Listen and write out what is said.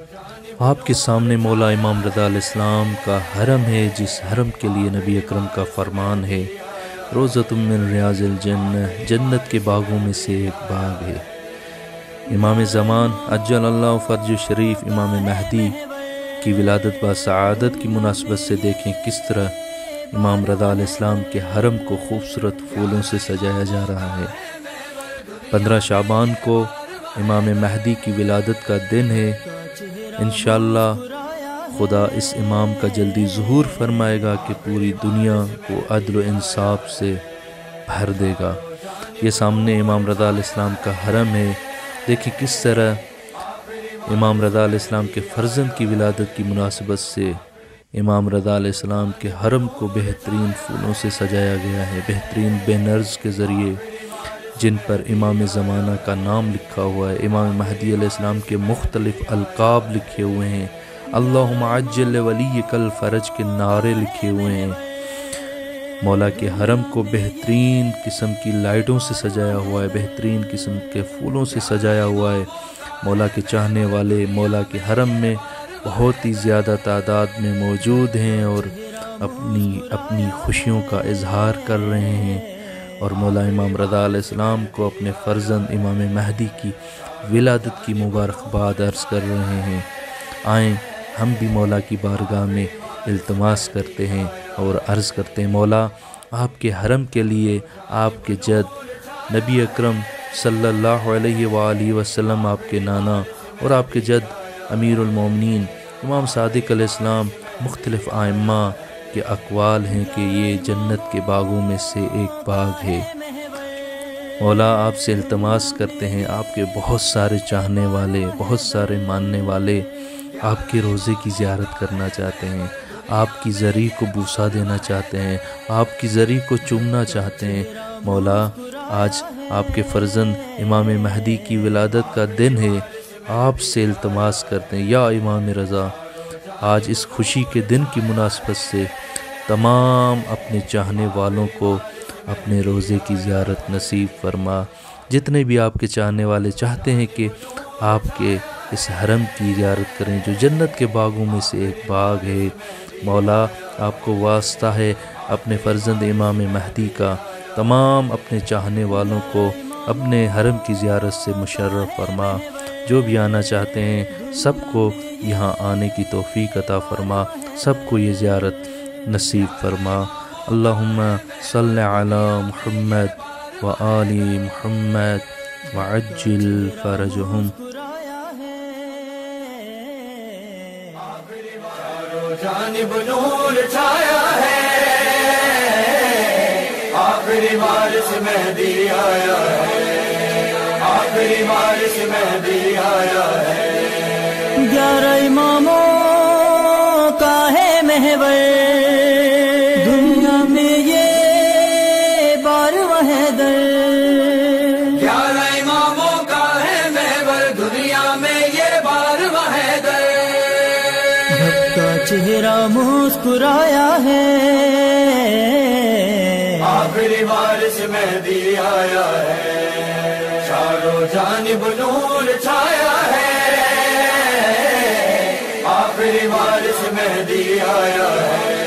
آپ کے سامنے مولا امام رضا علیہ السلام کا حرم ہے، جس حرم کے لیے نبی اکرم کا فرمان ہے روضۃ من ریاض الجنہ، جنت کے باغوں میں سے ایک باغ ہے۔ امام زمان عجل اللہ فرج شریف امام مہدی کی ولادت با سعادت کی مناسبت سے دیکھیں کس طرح امام رضا علیہ السلام کے حرم کو خوبصورت پھولوں سے سجایا جا رہا ہے۔ 15 شعبان کو امام مہدی کی ولادت کا دن ہے۔ انشاءاللہ خدا اس امام کا جلدی ظہور فرمائے گا کہ پوری دنیا کو عدل و انصاف سے بھر دے گا۔ یہ سامنے امام رضا علیہ السلام کا حرم ہے۔ دیکھیں کس طرح امام رضا علیہ السلام کے فرزند کی ولادت کی مناسبت سے امام رضا علیہ السلام کے حرم کو بہترین پھولوں سے سجایا گیا ہے، بہترین بینرز کے ذریعے جن پر امام زمانہ کا نام لکھا ہوا ہے، امام مہدی علیہ السلام کے مختلف القاب لکھے ہوئے ہیں، اللہم عجل ولیک الفرج کے نعرے لکھے ہوئے ہیں۔ مولا کے حرم کو بہترین قسم کی لائٹوں سے سجایا ہوا ہے، بہترین قسم کے پھولوں سے سجایا ہوا ہے۔ مولا کے چاہنے والے مولا کے حرم میں بہت ہی زیادہ تعداد میں موجود ہیں اور اپنی خوشیوں کا اظہار کر رہے ہیں، اور مولا امام رضا علیہ السلام کو اپنے فرزند امام مہدی کی ولادت کی مبارکباد عرض کر رہے ہیں۔ آئیں ہم بھی مولا کی بارگاہ میں التماس کرتے ہیں اور عرض کرتے ہیں، مولا آپ کے حرم کے لیے آپ کے جد نبی اکرم صلی اللہ علیہ وآلہ وسلم، آپ کے نانا اور آپ کے جد امیر المومنین امام صادق علیہ السلام مختلف ائمہ کے اقوال ہیں کہ یہ جنت کے باغوں میں سے ایک باغ ہے۔ مولا آپ سے التماس کرتے ہیں، آپ کے بہت سارے چاہنے والے، بہت سارے ماننے والے آپ کے روضے کی زیارت کرنا چاہتے ہیں، آپ کی زری کو بوسہ دینا چاہتے ہیں، آپ کی زری کو چومنا چاہتے ہیں۔ مولا آج آپ کے فرزند امام مہدی کی ولادت کا دن ہے، آپ سے التماس کرتے ہیں یا امام رضا آج اس خوشی کے دن کی مناسبت سے تمام اپنے چاہنے والوں کو اپنے روضے کی زیارت نصیب فرما۔ جتنے بھی آپ کے چاہنے والے چاہتے ہیں کہ آپ کے اس حرم کی زیارت کریں جو جنت کے باغوں میں سے ایک باغ ہے، مولا آپ کو واسطہ ہے اپنے فرزند امام مہدی کا، تمام اپنے چاہنے والوں کو اپنے حرم کی زیارت سے مشرف فرما۔ جو بھی آنا چاہتے ہیں سب کو یہاں آنے کی توفیق عطا فرما، سب کو یہ زیارت نصیب فرما۔ اللہم صلی علی محمد و آل محمد وعجل فرجہم۔ جانب نور چھایا ہے، آخری وارث مہدی آیا ہے، آخری وارث مہدی آیا ہے۔ 11 اماموں کا ہے محور، دنیا میں یہ 12واں حیدر۔ 11 اماموں کا ہے محور، دنیا میں یہ 12واں حیدر۔ کا چہرہ مسکرایا ہے، آخری وارث مہدی آیا ہے، چاروں جانب نور چھایا ہے، آخری وارث مہدی آیا ہے۔